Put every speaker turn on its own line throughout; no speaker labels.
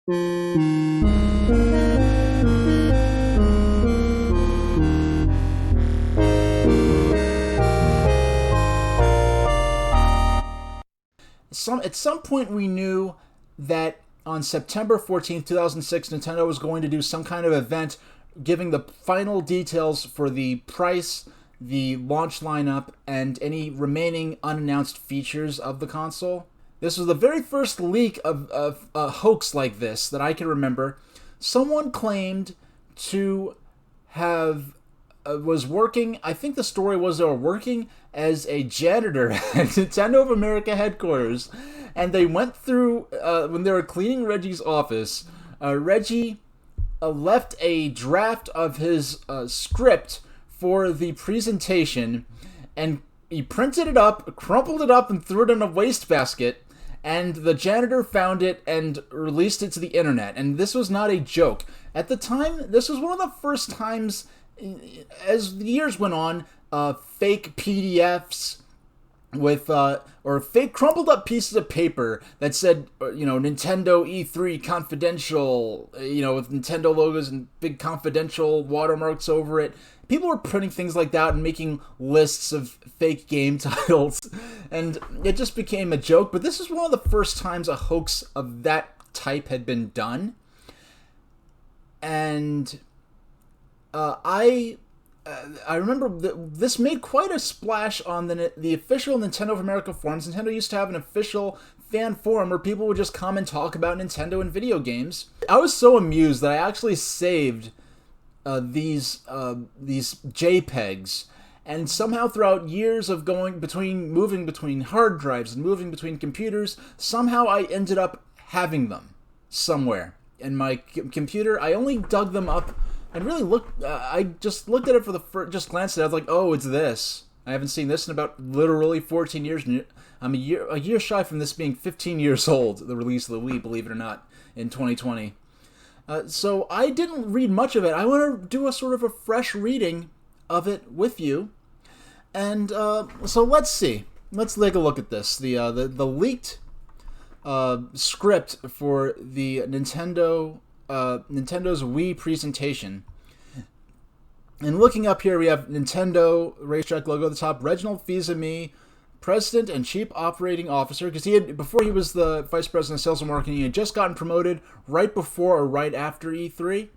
At some point we knew that on September 14th, 2006, Nintendo was going to do some kind of event giving the final details for the price, the launch lineup, and any remaining unannounced features of the console. This was the very first leak of a hoax like this that I can remember. Someone claimed to have was working, I think the story was they were working as a janitor at Nintendo of America headquarters, and they went through, when they were cleaning Reggie's office, Reggie left a draft of his script for the presentation, and he printed it up, crumpled it up, and threw it in a wastebasket, and the janitor found it and released it to the internet. And this was not a joke. At the time, this was one of the first times, as the years went on, fake PDFs with or fake crumpled up pieces of paper that said, Nintendo E3 confidential, with Nintendo logos and big confidential watermarks over it. People were printing things like that and making lists of fake game titles, and it just became a joke. But this is one of the first times a hoax of that type had been done, and I remember this made quite a splash on the official Nintendo of America forums. Nintendo used to have an official fan forum where people would just come and talk about Nintendo and video games. I was so amused that I actually saved these JPEGs, and somehow throughout years of moving between hard drives and moving between computers, somehow I ended up having them somewhere in my computer. I only dug them up and really looked. I just looked at it for the first, just glanced at it. I was like, oh, it's this. I haven't seen this in about literally 14 years. I'm a year shy from this being 15 years old, the release of the Wii, believe it or not, in 2020. So I didn't read much of it. I want to do a sort of a fresh reading of it with you. And so let's see. Let's take a look at this. The leaked script for the Nintendo's Wii presentation. And looking up here, we have Nintendo racetrack logo at the top. Reginald Fils-Aimé, President and Chief Operating Officer, because before he was the Vice President of Sales and Marketing, he had just gotten promoted right before or right after E3.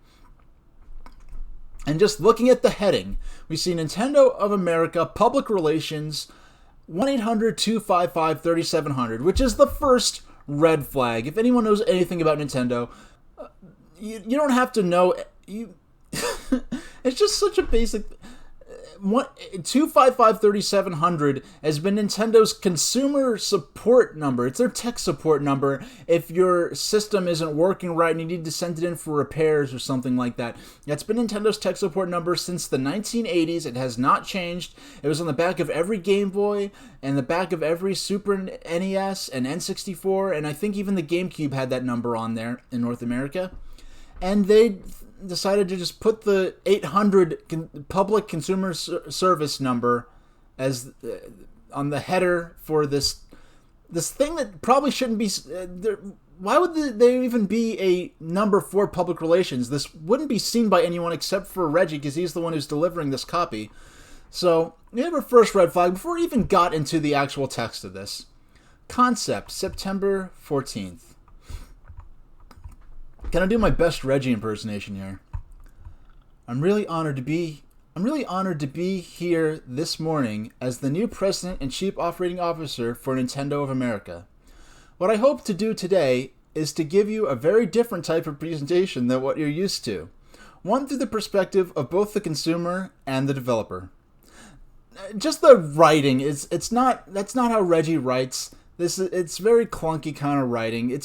And just looking at the heading, we see Nintendo of America Public Relations 1-800-255-3700, which is the first red flag. If anyone knows anything about Nintendo, you don't have to know. It's just such a basic. 255-3700 has been Nintendo's consumer support number. It's their tech support number if your system isn't working right and you need to send it in for repairs or something like that. That's been Nintendo's tech support number since the 1980s. It has not changed. It was on the back of every Game Boy and the back of every Super NES and N64, and I think even the GameCube had that number on there in North America. And they decided to just put the 800 public consumer service number as on the header for this thing that probably shouldn't be. Why would there even be a number for public relations? This wouldn't be seen by anyone except for Reggie, because he's the one who's delivering this copy. So we have our first red flag before we even got into the actual text of this. Concept, September 14th. Can I do my best Reggie impersonation here? I'm really honored to be here this morning as the new President and Chief Operating Officer for Nintendo of America. What I hope to do today is to give you a very different type of presentation than what you're used to. One through the perspective of both the consumer and the developer. Just the writing that's not how Reggie writes. It's very clunky kind of writing.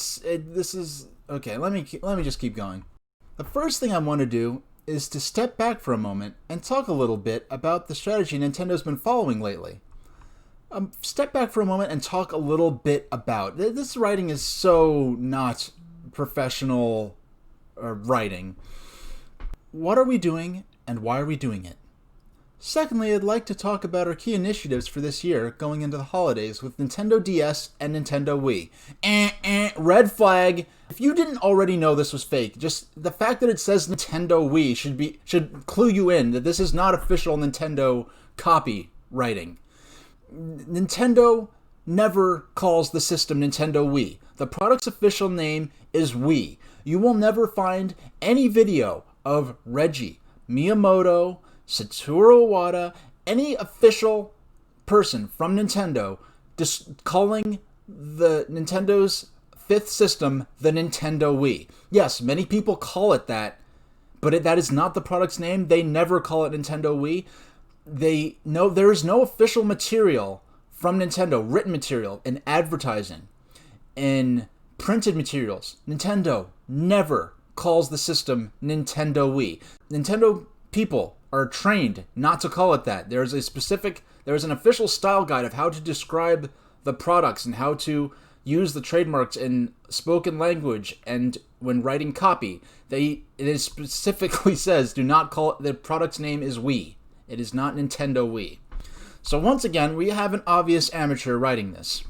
Okay, let me just keep going. The first thing I want to do is to step back for a moment and talk a little bit about the strategy Nintendo's been following lately. Step back for a moment and talk a little bit about this. Writing is so not professional writing. What are we doing and why are we doing it? Secondly, I'd like to talk about our key initiatives for this year going into the holidays with Nintendo DS and Nintendo Wii. Red flag. If you didn't already know this was fake, just the fact that it says Nintendo Wii should clue you in that this is not official Nintendo copywriting. Nintendo never calls the system Nintendo Wii. The product's official name is Wii. You will never find any video of Reggie, Miyamoto, Satoru Iwata, any official person from Nintendo just calling the Nintendo's fifth system the Nintendo Wii. Yes, many people call it that, but that is not the product's name. They never call it Nintendo Wii. There is no official material from Nintendo, written material, in advertising, in printed materials. Nintendo never calls the system Nintendo Wii. Nintendo people are trained not to call it that. There is an official style guide of how to describe the products and how to use the trademarks in spoken language and when writing copy. It specifically says do not call it, the product's name is Wii. It is not Nintendo Wii. So once again, we have an obvious amateur writing this.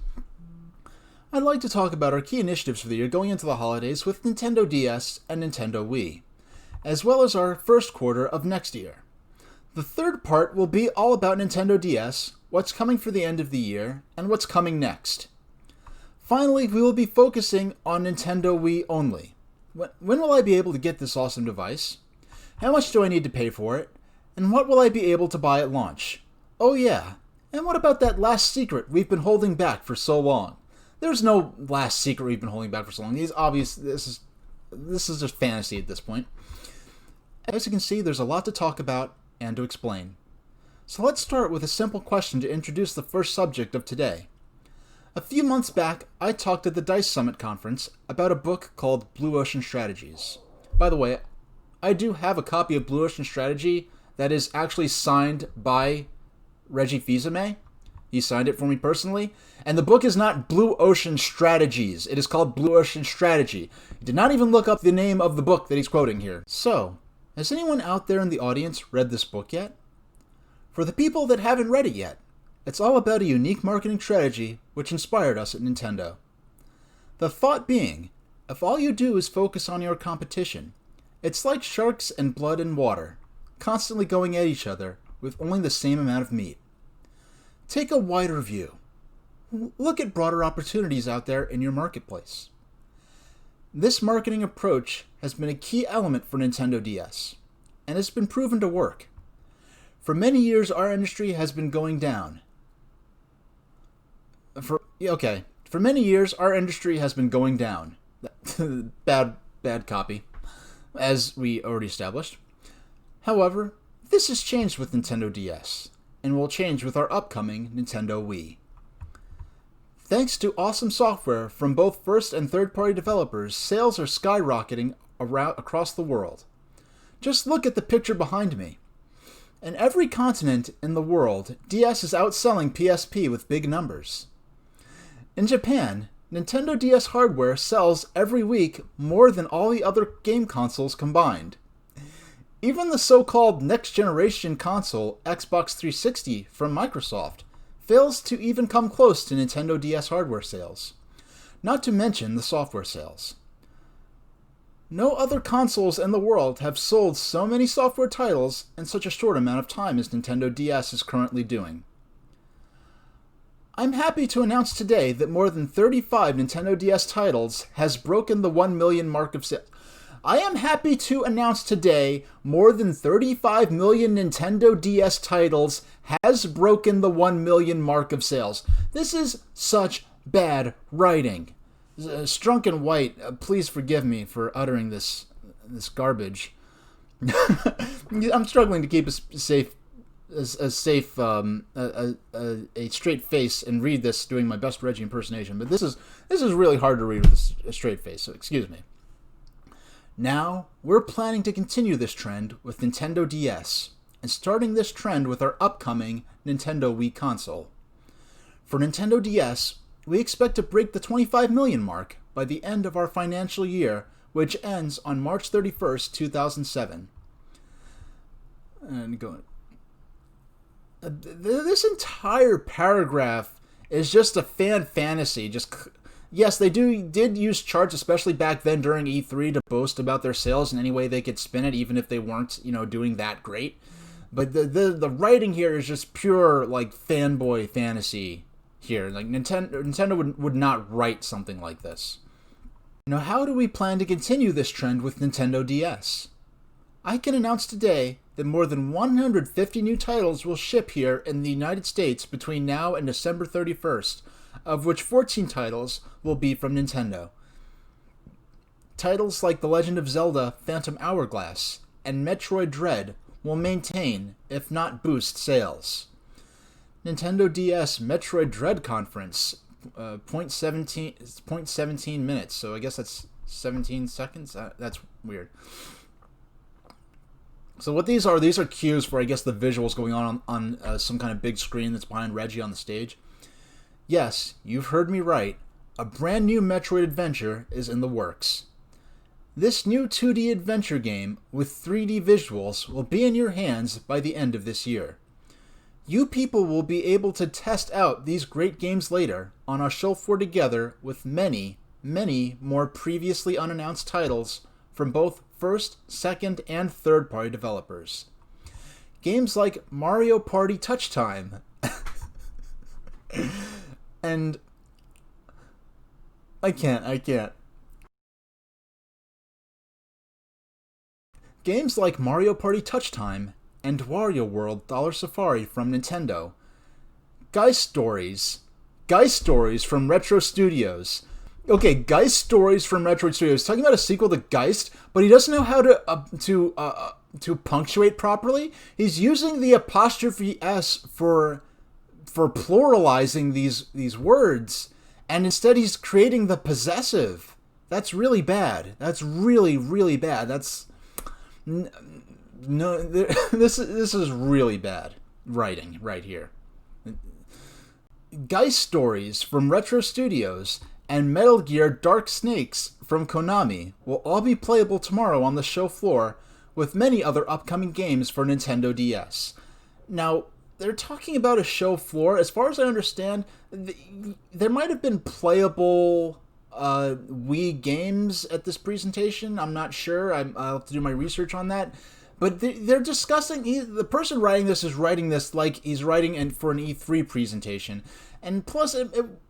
I'd like to talk about our key initiatives for the year going into the holidays with Nintendo DS and Nintendo Wii, as well as our first quarter of next year. The third part will be all about Nintendo DS, what's coming for the end of the year, and what's coming next. Finally, we will be focusing on Nintendo Wii only. When will I be able to get this awesome device? How much do I need to pay for it? And what will I be able to buy at launch? Oh yeah, and what about that last secret we've been holding back for so long? There's no last secret we've been holding back for so long. This is just fantasy at this point. As you can see, there's a lot to talk about and to explain. So let's start with a simple question to introduce the first subject of today. A few months back, I talked at the DICE Summit conference about a book called Blue Ocean Strategies. By the way, I do have a copy of Blue Ocean Strategy that is actually signed by Reggie Fils-Aimé. He signed it for me personally. And the book is not Blue Ocean Strategies. It is called Blue Ocean Strategy. He did not even look up the name of the book that he's quoting here. So, has anyone out there in the audience read this book yet? For the people that haven't read it yet, it's all about a unique marketing strategy which inspired us at Nintendo. The thought being, if all you do is focus on your competition, it's like sharks and blood and water, constantly going at each other with only the same amount of meat. Take a wider view. Look at broader opportunities out there in your marketplace. This marketing approach has been a key element for Nintendo DS, and has been proven to work. For many years, our industry has been going down. For many years, our industry has been going down. Bad copy, as we already established. However, this has changed with Nintendo DS, and will change with our upcoming Nintendo Wii. Thanks to awesome software from both first and third-party developers, sales are skyrocketing across the world. Just look at the picture behind me. In every continent in the world, DS is outselling PSP with big numbers. In Japan, Nintendo DS hardware sells every week more than all the other game consoles combined. Even the so-called next-generation console, Xbox 360 from Microsoft, fails to even come close to Nintendo DS hardware sales, not to mention the software sales. No other consoles in the world have sold so many software titles in such a short amount of time as Nintendo DS is currently doing. I'm happy to announce today that more than 35 Nintendo DS titles has broken the 1 million mark of sales. I am happy to announce today more than 35 million Nintendo DS titles has broken the 1 million mark of sales. This is such bad writing. Strunk and White, please forgive me for uttering this garbage. I'm struggling to keep a straight face and read this doing my best Reggie impersonation, but this is really hard to read with a straight face, so excuse me. Now, we're planning to continue this trend with Nintendo DS, and starting this trend with our upcoming Nintendo Wii console. For Nintendo DS, we expect to break the 25 million mark by the end of our financial year, which ends on March 31st, 2007. And going. This entire paragraph is just a fan fantasy, just Yes, they did use charts, especially back then during E3, to boast about their sales in any way they could spin it, even if they weren't, doing that great. But the writing here is just pure like fanboy fantasy here. Like Nintendo would not write something like this. Now, how do we plan to continue this trend with Nintendo DS? I can announce today that more than 150 new titles will ship here in the United States between now and December 31st, of which 14 titles will be from Nintendo. Titles like The Legend of Zelda Phantom Hourglass and Metroid Dread will maintain, if not boost, sales. Nintendo DS Metroid Dread Conference, 0.17 minutes, so I guess that's 17 seconds? That's weird. So what these are cues for, I guess, the visuals going on some kind of big screen that's behind Reggie on the stage. Yes, you've heard me right. A brand new Metroid adventure is in the works. This new 2D adventure game with 3D visuals will be in your hands by the end of this year. You people will be able to test out these great games later on our show floor together with many, many more previously unannounced titles from both first, second, and third-party developers. Games like Mario Party Touch Time and I can't. Games like Mario Party Touch Time and Wario World Dollar Safari from Nintendo. Geist Stories from Retro Studios. Okay, Geist Stories from Retro Studios. Talking about a sequel to Geist, but he doesn't know how to punctuate properly. He's using the apostrophe S for pluralizing these words, and instead he's creating the possessive. That's really bad. That's really, really bad. That's no. This is really bad writing right here. Geist Stories from Retro Studios and Metal Gear Dark Snakes from Konami will all be playable tomorrow on the show floor, with many other upcoming games for Nintendo DS. Now, they're talking about a show floor. As far as I understand, there might have been playable Wii games at this presentation. I'm not sure. I'll have to do my research on that. But they're discussing... the person writing this is writing this like he's writing for an E3 presentation. And plus,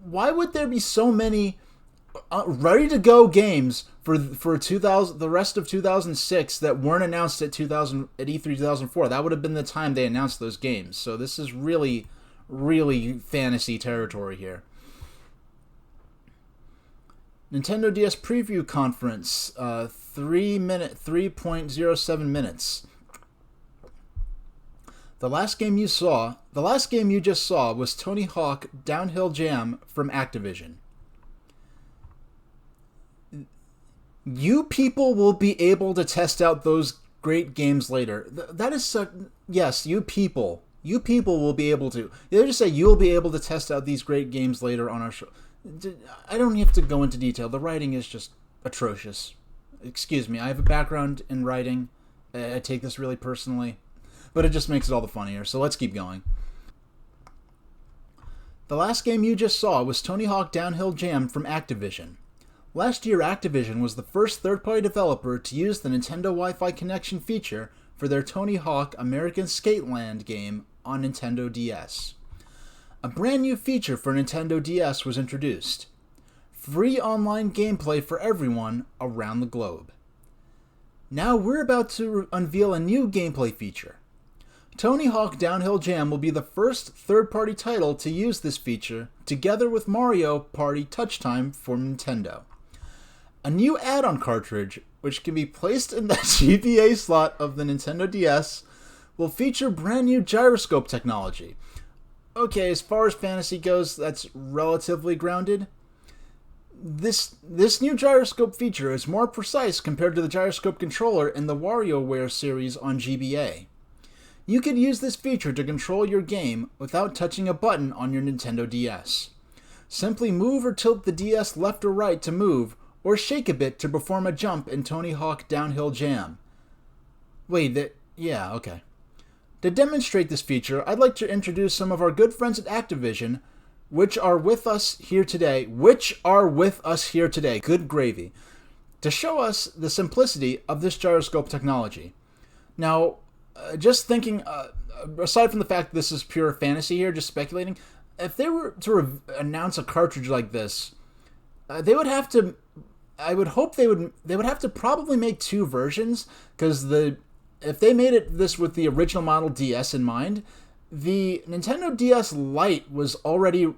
why would there be so many ready-to-go games for the rest of 2006 that weren't announced at E3 2004? That would have been the time they announced those games. So this is really, really fantasy territory here. Nintendo DS Preview Conference, 3.07 minutes. The last game you just saw was Tony Hawk Downhill Jam from Activision. You people will be able to test out those great games later. That is such... Yes, you people will be able to. They just say you'll be able to test out these great games later on our show. I don't have to go into detail. The writing is just atrocious. Excuse me, I have a background in writing. I take this really personally. But it just makes it all the funnier, so let's keep going. The last game you just saw was Tony Hawk Downhill Jam from Activision. Last year, Activision was the first third-party developer to use the Nintendo Wi-Fi connection feature for their Tony Hawk American Skateland game on Nintendo DS. A brand new feature for Nintendo DS was introduced. Free online gameplay for everyone around the globe. Now we're about to unveil a new gameplay feature. Tony Hawk Downhill Jam will be the first third-party title to use this feature, together with Mario Party Touch Time for Nintendo. A new add-on cartridge, which can be placed in the GBA slot of the Nintendo DS, will feature brand new gyroscope technology. Okay, as far as fantasy goes, that's relatively grounded. This new gyroscope feature is more precise compared to the gyroscope controller in the WarioWare series on GBA. You could use this feature to control your game without touching a button on your Nintendo DS. Simply move or tilt the DS left or right to move, or shake a bit to perform a jump in Tony Hawk Downhill Jam. Yeah, okay. To demonstrate this feature, I'd like to introduce some of our good friends at Activision which are with us here today, good gravy, to show us the simplicity of this gyroscope technology. Now, just thinking, aside from the fact that this is pure fantasy here, just speculating, if they were to announce a cartridge like this, they would have to, I would hope they would have to probably make two versions, because if they made this with the original model DS in mind, the Nintendo DS Lite was already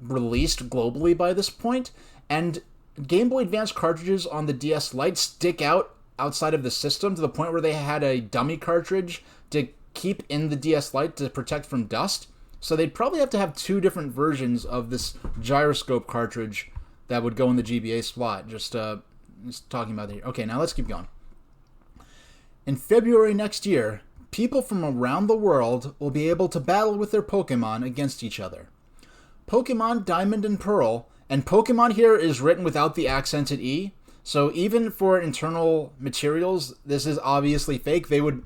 released globally by this point, and Game Boy Advance cartridges on the DS Lite stick out outside of the system to the point where they had a dummy cartridge to keep in the DS Lite to protect from dust. So they'd probably have to have two different versions of this gyroscope cartridge that would go in the GBA slot. Just talking about it here. Okay, now let's keep going. In February next year, people from around the world will be able to battle with their Pokemon against each other. Pokemon Diamond and Pearl, and Pokemon here is written without the accented E, so even for internal materials, this is obviously fake. They would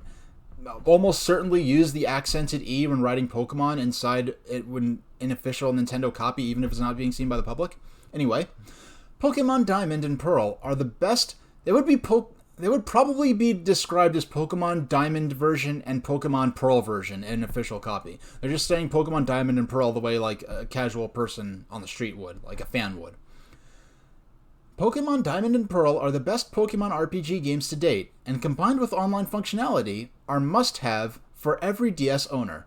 almost certainly use the accented E when writing Pokemon inside it when an official Nintendo copy, even if it's not being seen by the public. Anyway, Pokemon Diamond and Pearl are the best. They would probably be described as Pokemon Diamond version and Pokemon Pearl version in an official copy. They're just saying Pokemon Diamond and Pearl the way like a casual person on the street would, like a fan would. Pokemon Diamond and Pearl are the best Pokemon RPG games to date, and combined with online functionality, are must-have for every DS owner.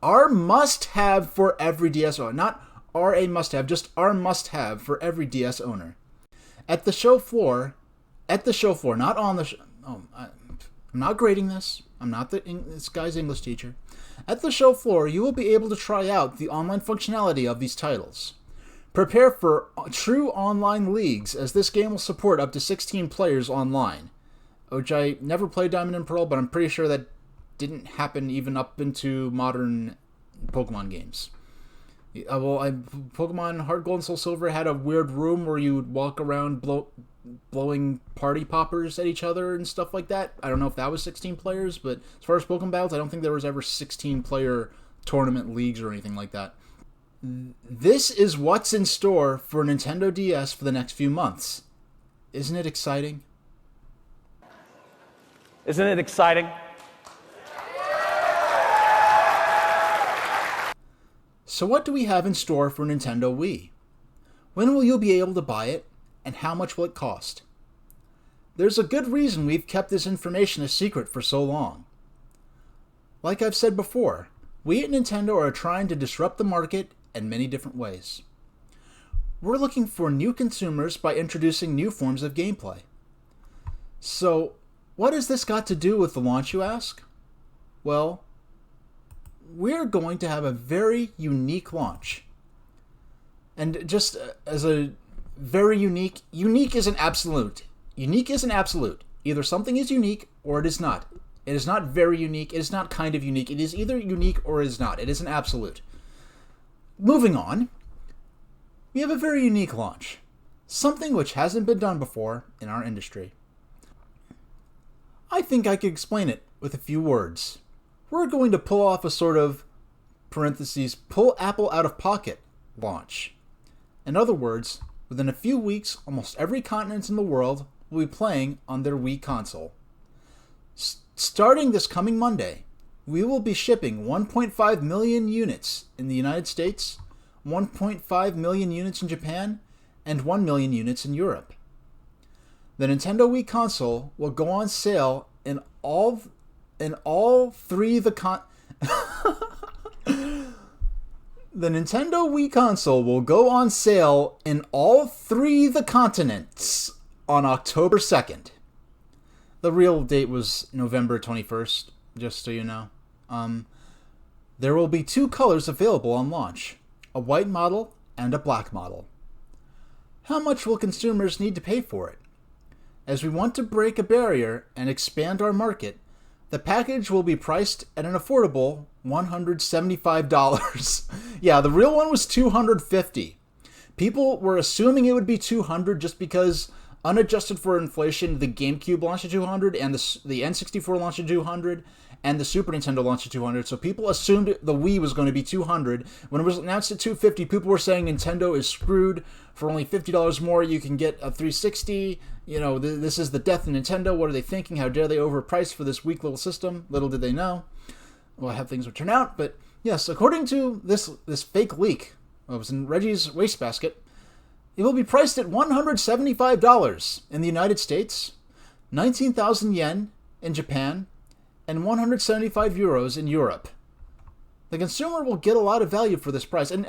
Are must-have for every DS owner. Not are a must-have, just are must-have for every DS owner. At the show floor, not on the show. I'm not grading this. I'm not this guy's English teacher. At the show floor, you will be able to try out the online functionality of these titles. Prepare for true online leagues, as this game will support up to 16 players online. Which I never played Diamond and Pearl, but I'm pretty sure that didn't happen even up into modern Pokemon games. Pokemon Heart Gold and Soul Silver had a weird room where you would walk around blowing party poppers at each other and stuff like that. I don't know if that was 16 players, but as far as Pokemon battles, I don't think there was ever 16-player tournament leagues or anything like that. This is what's in store for Nintendo DS for the next few months. Isn't it exciting?
Isn't it exciting?
So what do we have in store for Nintendo Wii? When will you be able to buy it, and how much will it cost? There's a good reason we've kept this information a secret for so long. Like I've said before, we at Nintendo are trying to disrupt the market in many different ways. We're looking for new consumers by introducing new forms of gameplay. So, what has this got to do with the launch, you ask? Well, we're going to have a very unique launch. And just as a very unique is an absolute. Unique is an absolute. Either something is unique or it is not. It is not very unique. It is not kind of unique. It is either unique or it is not. It is an absolute. Moving on, we have a very unique launch. Something which hasn't been done before in our industry. I think I could explain it with a few words. We're going to pull off a sort of, parentheses, pull Apple out of pocket launch. In other words, within a few weeks, almost every continent in the world will be playing on their Wii console. Starting this coming Monday, we will be shipping 1.5 million units in the United States, 1.5 million units in Japan, and 1 million units in Europe. The Nintendo Wii console will go on sale in all three the Nintendo Wii console will go on sale in all three the continents on October 2nd. The real date was November 21st, just so you know. There will be two colors available on launch, a white model and a black model. How much will consumers need to pay for it? As we want to break a barrier and expand our market, the package will be priced at an affordable $175. Yeah, the real one was $250. People were assuming it would be $200 just because Unadjusted for inflation, the GameCube launched at 200, and the N64 launched at 200, and the Super Nintendo launched at 200. So people assumed the Wii was going to be 200. When it was announced at 250, people were saying Nintendo is screwed. For only $50 more, you can get a 360. You know, this is the death of Nintendo. What are they thinking? How dare they overprice for this weak little system? Little did they know how things would turn out. But yes, according to this fake leak, it was in Reggie's wastebasket, it will be priced at $175 in the United States, 19,000 yen in Japan, and 175 euros in Europe. The consumer will get a lot of value for this price. And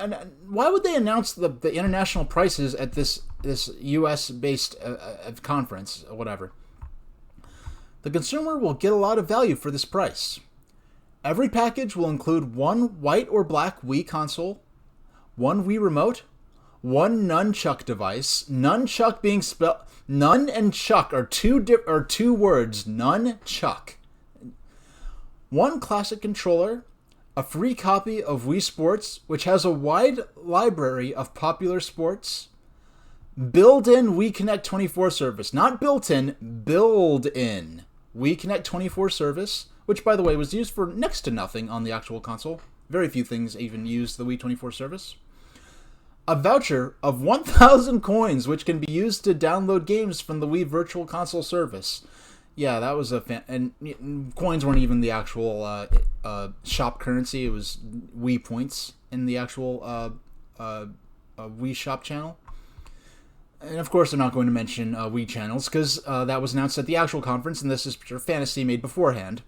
why would they announce the international prices at this US-based conference or whatever? The consumer will get a lot of value for this price. Every package will include one white or black Wii console, one Wii remote, one nunchuck device. Nunchuck being spelled... Nun and chuck are two words. Nunchuck. One classic controller, a free copy of Wii Sports, which has a wide library of popular sports, built-in Wii Connect 24 service. Not built-in, build-in Wii Connect 24 service, which, by the way, was used for next to nothing on the actual console. Very few things even used the Wii 24 service. A voucher of 1,000 coins, which can be used to download games from the Wii Virtual Console service. Yeah, that was and coins weren't even the actual shop currency. It was Wii points in the actual Wii shop channel. And of course, they're not going to mention Wii channels because that was announced at the actual conference, and this is pure fantasy made beforehand.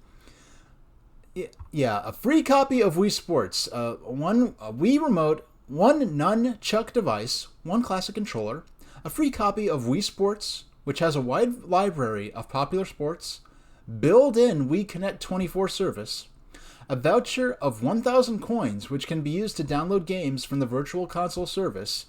Yeah, a free copy of Wii Sports, a Wii remote, one nunchuck device, one classic controller, a free copy of Wii Sports, which has a wide library of popular sports, built-in Wii Connect 24 service, a voucher of 1,000 coins, which can be used to download games from the Virtual Console service,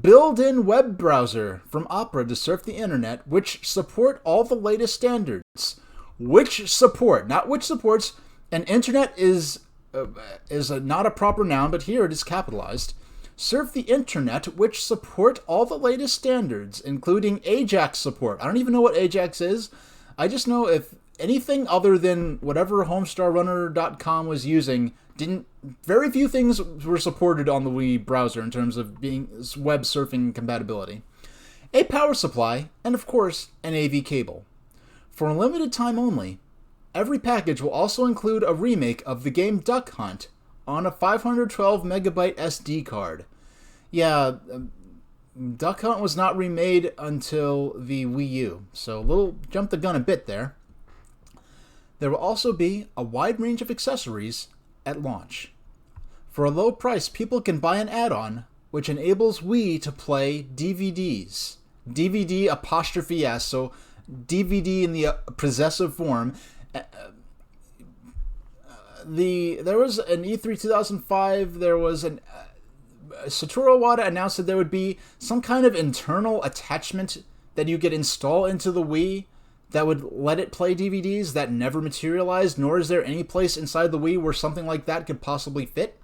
built-in web browser from Opera to surf the internet, which support all the latest standards. Which support, not which supports. And internet is not a proper noun, but here it is capitalized. Surf the internet, which support all the latest standards, including AJAX support. I don't even know what AJAX is. I just know if anything other than whatever HomestarRunner.com was using, very few things were supported on the Wii browser in terms of being web surfing compatibility. A power supply, and of course, an AV cable. For a limited time only, every package will also include a remake of the game Duck Hunt on a 512 megabyte SD card. Yeah, Duck Hunt was not remade until the Wii U, so jumped the gun a bit there. There will also be a wide range of accessories at launch. For a low price, people can buy an add-on which enables Wii to play DVDs. DVD apostrophe S, so DVD in the possessive form. There was an E3 2005, there was Satoru Iwata announced that there would be some kind of internal attachment that you could install into the Wii that would let it play DVDs. That never materialized, nor is there any place inside the Wii where something like that could possibly fit.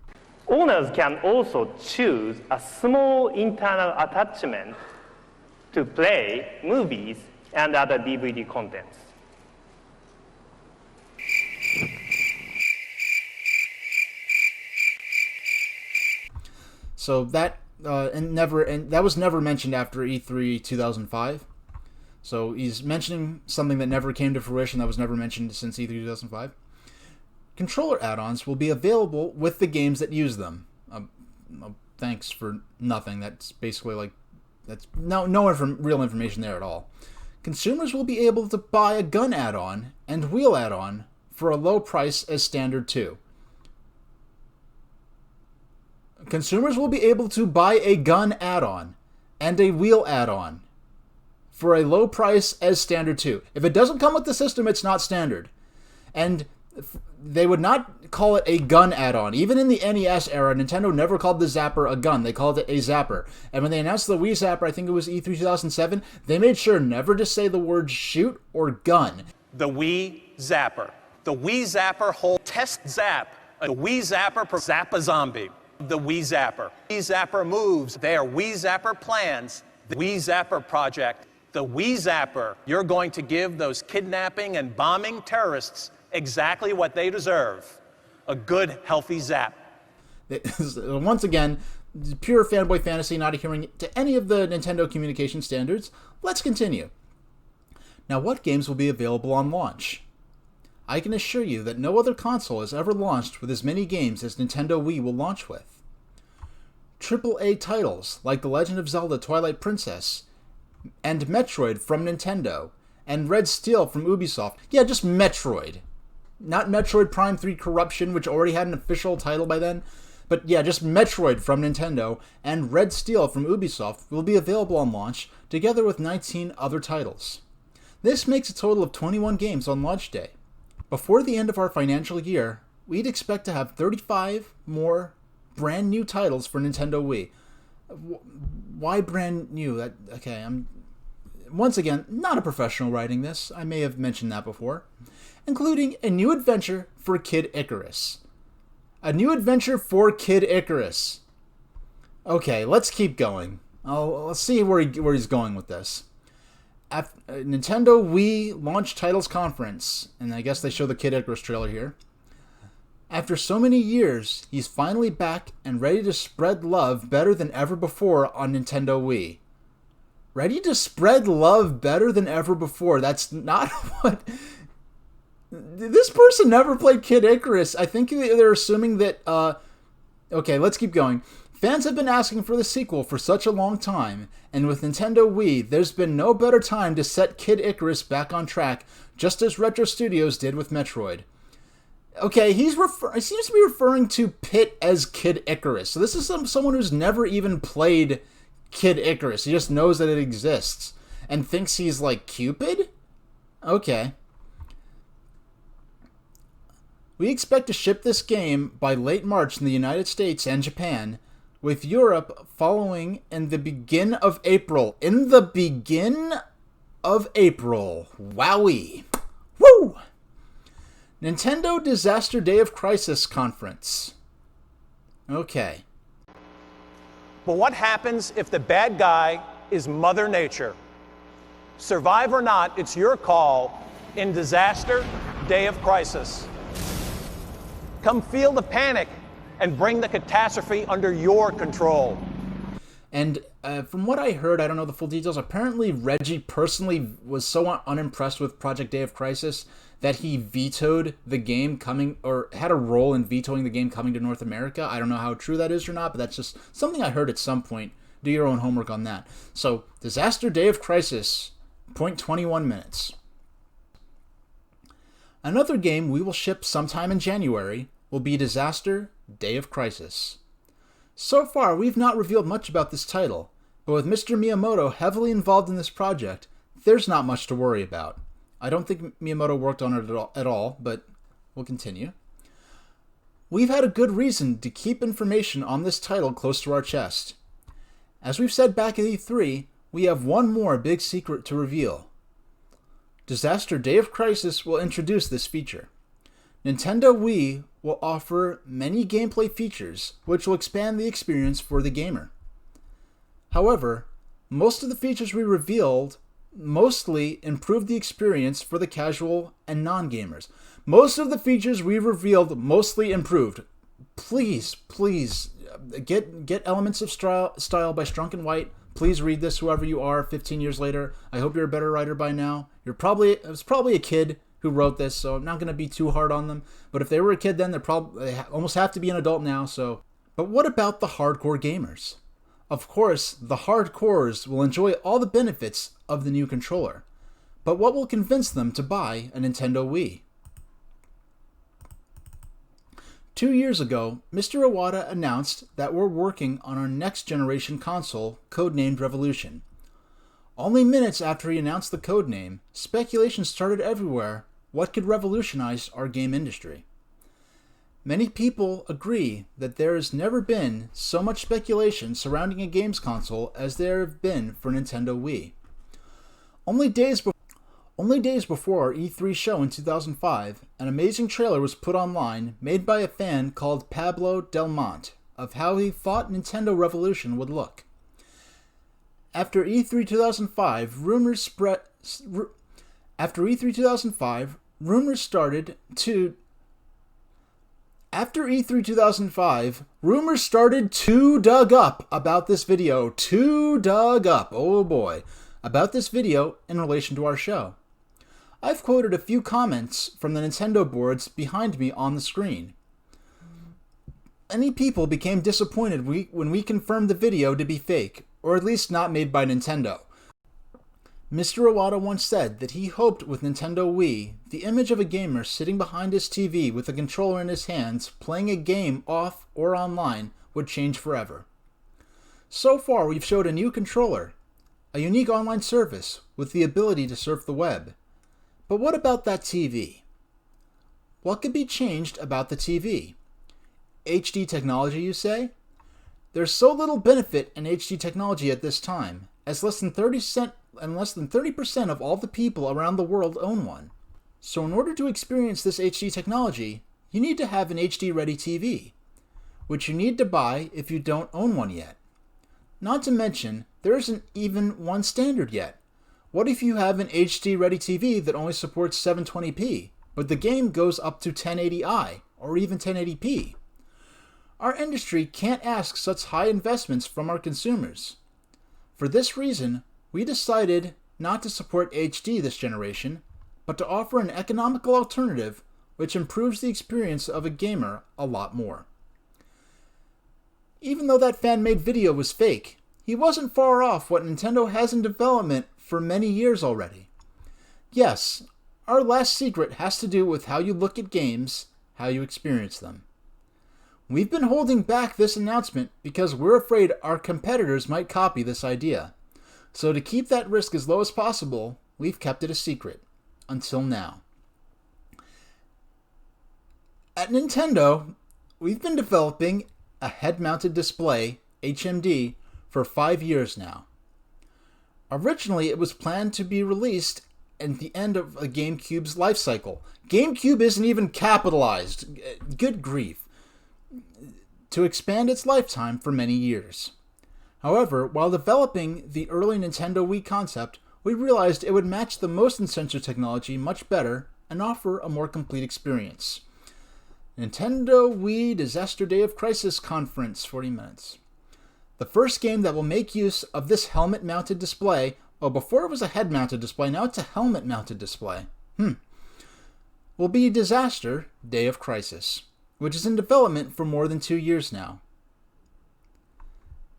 Owners can also choose a small internal attachment to play movies and other DVD contents.
So that that was never mentioned after E3 2005. So he's mentioning something that never came to fruition, that was never mentioned since E3 2005. Controller add-ons will be available with the games that use them. Thanks for nothing. That's basically that's no real information there at all. Consumers will be able to buy a gun add-on and wheel add-on for a low price as standard too. Consumers will be able to buy a gun add-on and a wheel add-on for a low price as standard too. If it doesn't come with the system, it's not standard. And they would not call it a gun add-on. Even in the NES era, Nintendo never called the Zapper a gun. They called it a Zapper. And when they announced the Wii Zapper, I think it was E3 2007, they made sure never to say the words shoot or gun.
The Wii Zapper. The Wii Zapper whole test zap. The Wii Zapper per zap a zombie. The Wii Zapper. Wii Zapper moves. They are Wii Zapper plans. The Wii Zapper project The Wii Zapper. You're going to give those kidnapping and bombing terrorists exactly what they deserve. A good, healthy zap.
Once again, pure fanboy fantasy, not adhering to any of the Nintendo communication standards. Let's continue. Now, what games will be available on launch? I can assure you that no other console has ever launched with as many games as Nintendo Wii will launch with. AAA titles like The Legend of Zelda Twilight Princess and Metroid from Nintendo and Red Steel from Ubisoft. Yeah, just Metroid. Not Metroid Prime 3 Corruption, which already had an official title by then. But yeah, just Metroid from Nintendo and Red Steel from Ubisoft will be available on launch, together with 19 other titles. This makes a total of 21 games on launch day. Before the end of our financial year, we'd expect to have 35 more brand new titles for Nintendo Wii. Why brand new? I'm once again not a professional writing this. I may have mentioned that before. Including a new adventure for Kid Icarus. A new adventure for Kid Icarus. Okay, let's keep going. Let's see where he's going with this. Nintendo Wii Launch Titles Conference, and I guess they show the Kid Icarus trailer here. After so many years, he's finally back and ready to spread love better than ever before on Nintendo Wii. Ready to spread love better than ever before. That's not what... This person never played Kid Icarus. I think they're assuming that... Okay, let's keep going. Fans have been asking for the sequel for such a long time, and with Nintendo Wii, there's been no better time to set Kid Icarus back on track, just as Retro Studios did with Metroid. Okay, he seems to be referring to Pit as Kid Icarus. So this is someone who's never even played Kid Icarus. He just knows that it exists and thinks he's like Cupid? Okay. We expect to ship this game by late March in the United States and Japan, with Europe following in the begin of April. In the begin of April. Wowie. Woo! Nintendo Disaster Day of Crisis Conference. Okay.
But what happens if the bad guy is Mother Nature? Survive or not, it's your call in Disaster Day of Crisis. Come feel the panic and bring the catastrophe under your control.
And from what I heard, I don't know the full details, apparently Reggie personally was so unimpressed with Project Day of Crisis that he vetoed the game coming, or had a role in vetoing the game coming to North America. I don't know how true that is or not, but that's just something I heard at some point. Do your own homework on that. So, Disaster Day of Crisis, 0.21 minutes. Another game we will ship sometime in January will be Disaster Day of Crisis. So far, we've not revealed much about this title, but with Mr. Miyamoto heavily involved in this project, there's not much to worry about. I don't think Miyamoto worked on it at all, but we'll continue. We've had a good reason to keep information on this title close to our chest. As we've said back at E3, we have one more big secret to reveal. Disaster Day of Crisis will introduce this feature. Nintendo Wii will offer many gameplay features which will expand the experience for the gamer. However, most of the features we revealed mostly improve the experience for the casual and non-gamers. Most of the features we revealed mostly improved. Please, get Elements of Style by Strunk and White. Please read this, whoever you are, 15 years later. I hope you're a better writer by now. It was probably a kid who wrote this, so I'm not going to be too hard on them. But if they were a kid then, they almost have to be an adult now, so... But what about the hardcore gamers? Of course, the hardcores will enjoy all the benefits of the new controller. But what will convince them to buy a Nintendo Wii? 2 years ago, Mr. Iwata announced that we're working on our next generation console, codenamed Revolution. Only minutes after he announced the codename, speculation started everywhere what could revolutionize our game industry. Many people agree that there has never been so much speculation surrounding a games console as there have been for Nintendo Wii. Only days before our E3 show in 2005, an amazing trailer was put online made by a fan called Pablo Del Monte of how he thought Nintendo Revolution would look. After E3 2005, rumors spread. After E3 2005, rumors started to. After E3 2005, rumors started to dug up about this video. Oh boy. About this video in relation to our show. I've quoted a few comments from the Nintendo boards behind me on the screen. Many people became disappointed when we confirmed the video to be fake, or at least not made by Nintendo. Mr. Iwata once said that he hoped with Nintendo Wii, the image of a gamer sitting behind his TV with a controller in his hands, playing a game off or online, would change forever. So far, we've showed a new controller, a unique online service with the ability to surf the web. But what about that TV? What could be changed about the TV? HD technology, you say? There's so little benefit in HD technology at this time, as less than 30% of all the people around the world own one. So in order to experience this HD technology, you need to have an HD-ready TV, which you need to buy if you don't own one yet. Not to mention, there isn't even one standard yet. What if you have an HD-ready TV that only supports 720p, but the game goes up to 1080i, or even 1080p? Our industry can't ask such high investments from our consumers. For this reason, we decided not to support HD this generation, but to offer an economical alternative which improves the experience of a gamer a lot more. Even though that fan-made video was fake, he wasn't far off what Nintendo has in development for many years already. Yes, our last secret has to do with how you look at games, how you experience them. We've been holding back this announcement because we're afraid our competitors might copy this idea. So to keep that risk as low as possible, we've kept it a secret. Until now. At Nintendo, we've been developing a head-mounted display, HMD, for 5 years now. Originally, it was planned to be released at the end of a GameCube's life cycle. GameCube isn't even capitalized. Good grief. To expand its lifetime for many years. However, while developing the early Nintendo Wii concept, we realized it would match the motion sensor technology much better and offer a more complete experience. Nintendo Wii Disaster Day of Crisis Conference, 40 minutes. The first game that will make use of this helmet-mounted display, before it was a head-mounted display, now it's a helmet-mounted display, will be Disaster Day of Crisis, which is in development for more than 2 years now.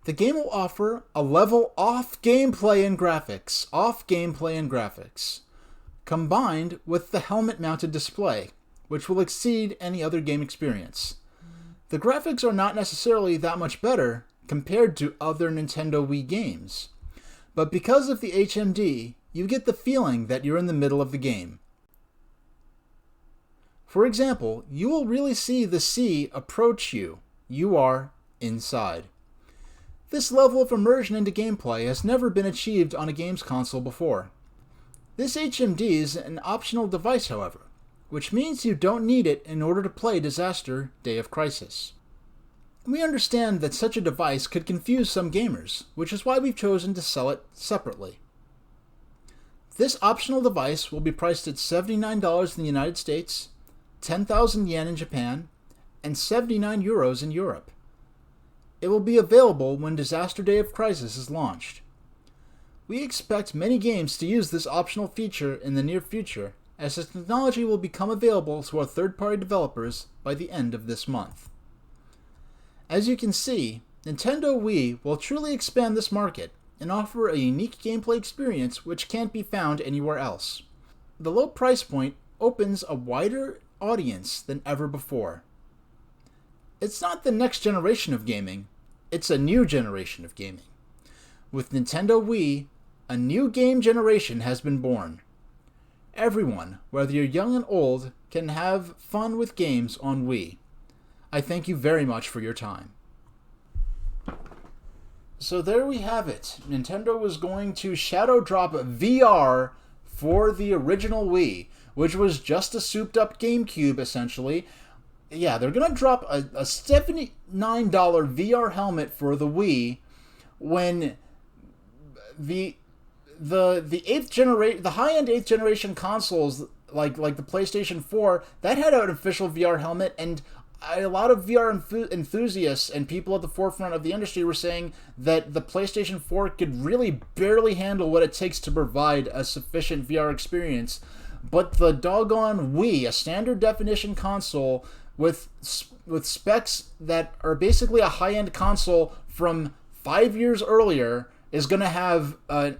The game will offer a level off gameplay and graphics, combined with the helmet-mounted display, which will exceed any other game experience. The graphics are not necessarily that much better compared to other Nintendo Wii games, but because of the HMD, you get the feeling that you're in the middle of the game. For example, you will really see the sea approach you. You are inside. This level of immersion into gameplay has never been achieved on a games console before. This HMD is an optional device, however, which means you don't need it in order to play Disaster Day of Crisis. We understand that such a device could confuse some gamers, which is why we've chosen to sell it separately. This optional device will be priced at $79 in the United States, 10,000 yen in Japan, and 79 euros in Europe. It will be available when Disaster Day of Crisis is launched. We expect many games to use this optional feature in the near future, as the technology will become available to our third-party developers by the end of this month. As you can see, Nintendo Wii will truly expand this market and offer a unique gameplay experience which can't be found anywhere else. The low price point opens a wider audience than ever before. It's not the next generation of gaming, it's a new generation of gaming. With Nintendo Wii, a new game generation has been born. Everyone, whether you're young and old, can have fun with games on Wii. I thank you very much for your time. So there we have it. Nintendo was going to shadow drop VR for the original Wii, which was just a souped-up GameCube, essentially. Yeah, they're going to drop a $79 VR helmet for the Wii when the high-end 8th generation consoles like the PlayStation 4 that had an official VR helmet, and a lot of VR enthusiasts and people at the forefront of the industry were saying that the PlayStation 4 could really barely handle what it takes to provide a sufficient VR experience. But the doggone Wii, a standard definition console with specs that are basically a high-end console from 5 years earlier, is going to have a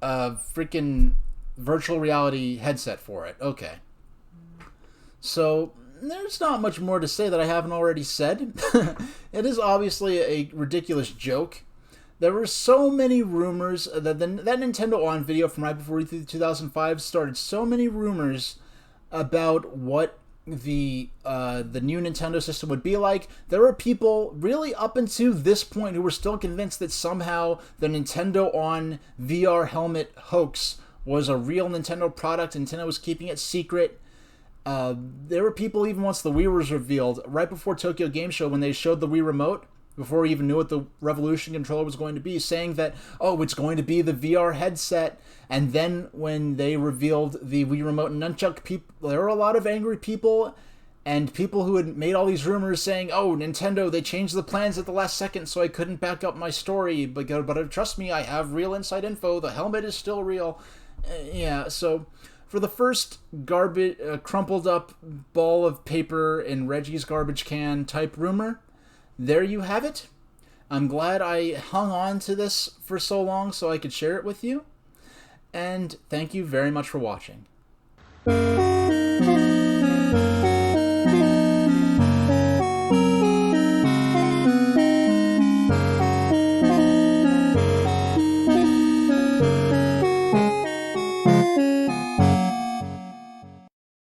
freaking virtual reality headset for it. Okay. So there's not much more to say that I haven't already said. It is obviously a ridiculous joke. There were so many rumors that that Nintendo On video from right before E3 2005 started so many rumors about what the new Nintendo system would be like. There were people really up until this point who were still convinced that somehow the Nintendo On VR helmet hoax was a real Nintendo product. Nintendo was keeping it secret. There were people, even once the Wii was revealed, right before Tokyo Game Show, when they showed the Wii Remote, before we even knew what the Revolution controller was going to be, saying that, oh, it's going to be the VR headset. And then when they revealed the Wii Remote and Nunchuck, there were a lot of angry people, and people who had made all these rumors saying, oh, Nintendo, they changed the plans at the last second, so I couldn't back up my story. But trust me, I have real inside info. The helmet is still real. Yeah, so for the first crumpled up ball of paper in Reggie's garbage can type rumor, there you have it. I'm glad I hung on to this for so long so I could share it with you. And thank you very much for watching.